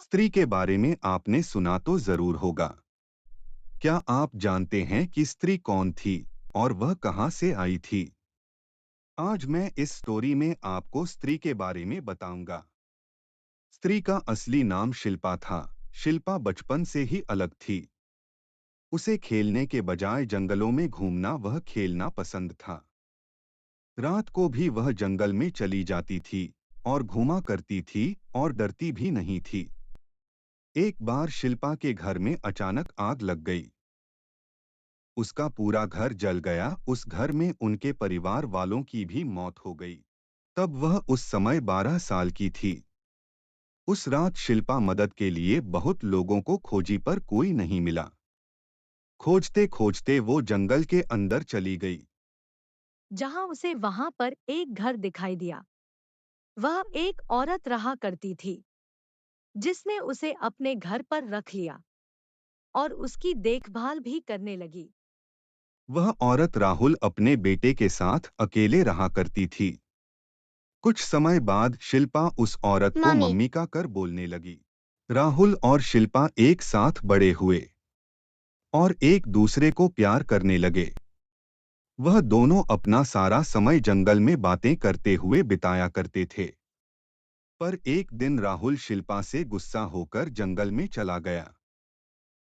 स्त्री के बारे में आपने सुना तो जरूर होगा। क्या आप जानते हैं कि स्त्री कौन थी और वह कहां से आई थी? आज मैं इस स्टोरी में आपको स्त्री के बारे में बताऊंगा। स्त्री का असली नाम शिल्पा था। शिल्पा बचपन से ही अलग थी। उसे खेलने के बजाय जंगलों में घूमना वह खेलना पसंद था। रात को भी वह जंगल में चली जाती थी और घूमा करती थी और डरती भी नहीं थी। एक बार शिल्पा के घर में अचानक आग लग गई। उसका पूरा घर जल गया। उस घर में उनके परिवार वालों की भी मौत हो गई। तब वह उस समय 12 साल की थी। उस रात शिल्पा मदद के लिए बहुत लोगों को खोजी पर कोई नहीं मिला। खोजते खोजते वो जंगल के अंदर चली गई। जहां उसे वहां पर एक घर दिखाई दिया। वह एक औरत रहा करती थी जिसने उसे अपने घर पर रख लिया और उसकी देखभाल भी करने लगी। वह औरत राहुल अपने बेटे के साथ अकेले रहा करती थी। कुछ समय बाद शिल्पा उस औरत को मम्मी। मम्मी का कर बोलने लगी। राहुल और शिल्पा एक साथ बड़े हुए और एक दूसरे को प्यार करने लगे। वह दोनों अपना सारा समय जंगल में बातें करते हुए बिताया करते थे। पर एक दिन राहुल शिल्पा से गुस्सा होकर जंगल में चला गया।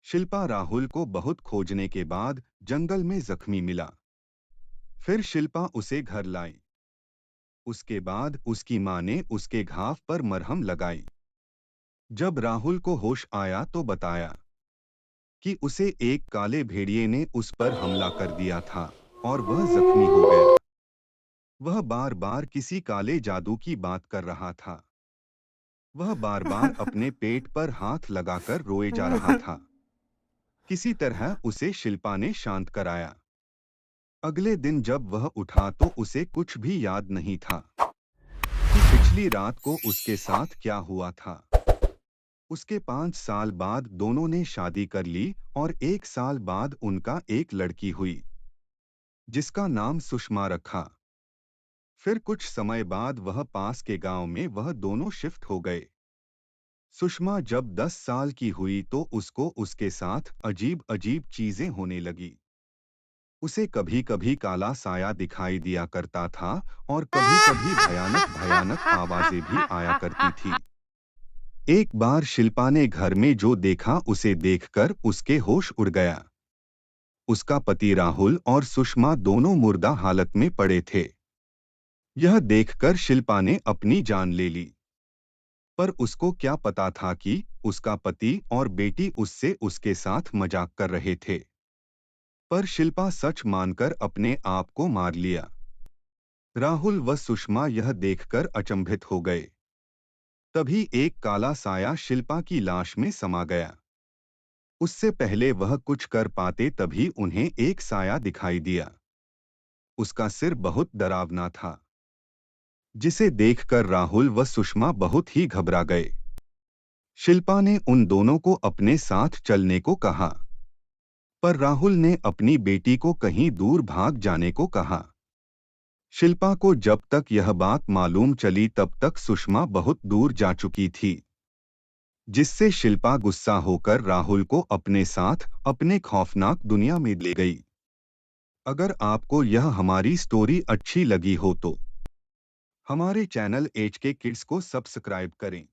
शिल्पा राहुल को बहुत खोजने के बाद जंगल में जख्मी मिला। फिर शिल्पा उसे घर लाई। उसके बाद उसकी माँ ने उसके घाव पर मरहम लगाई। जब राहुल को होश आया तो बताया कि उसे एक काले भेड़िए ने उस पर हमला कर दिया था और वह जख्मी हो गया। वह बार बार किसी काले जादू की बात कर रहा था। वह बार बार अपने पेट पर हाथ लगाकर रोए जा रहा था। किसी तरह उसे शिल्पा ने शांत कराया। अगले दिन जब वह उठा तो उसे कुछ भी याद नहीं था कि पिछली रात को उसके साथ क्या हुआ था। उसके 5 साल बाद दोनों ने शादी कर ली और 1 साल बाद उनका एक लड़की हुई जिसका नाम सुषमा रखा। फिर कुछ समय बाद वह पास के गांव में वह दोनों शिफ्ट हो गए। सुषमा जब 10 साल की हुई तो उसको उसके साथ अजीब अजीब चीजें होने लगी। उसे कभी कभी काला साया दिखाई दिया करता था और कभी कभी भयानक भयानक आवाजें भी आया करती थी। एक बार शिल्पा ने घर में जो देखा उसे देखकर उसके होश उड़ गया। उसका पति राहुल और सुषमा दोनों मुर्दा हालत में पड़े थे। यह देखकर शिल्पा ने अपनी जान ले ली। पर उसको क्या पता था कि उसका पति और बेटी उससे उसके साथ मजाक कर रहे थे। पर शिल्पा सच मानकर अपने आप को मार लिया। राहुल व सुषमा यह देखकर अचंभित हो गए। तभी एक काला साया शिल्पा की लाश में समा गया। उससे पहले वह कुछ कर पाते तभी उन्हें एक साया दिखाई दिया। उसका सिर बहुत डरावना था जिसे देखकर राहुल व सुषमा बहुत ही घबरा गए। शिल्पा ने उन दोनों को अपने साथ चलने को कहा। पर राहुल ने अपनी बेटी को कहीं दूर भाग जाने को कहा। शिल्पा को जब तक यह बात मालूम चली तब तक सुषमा बहुत दूर जा चुकी थी, जिससे शिल्पा गुस्सा होकर राहुल को अपने साथ अपने खौफनाक दुनिया में ले गई। अगर आपको यह हमारी स्टोरी अच्छी लगी हो तो हमारे चैनल एच के किड्स को सब्सक्राइब करें।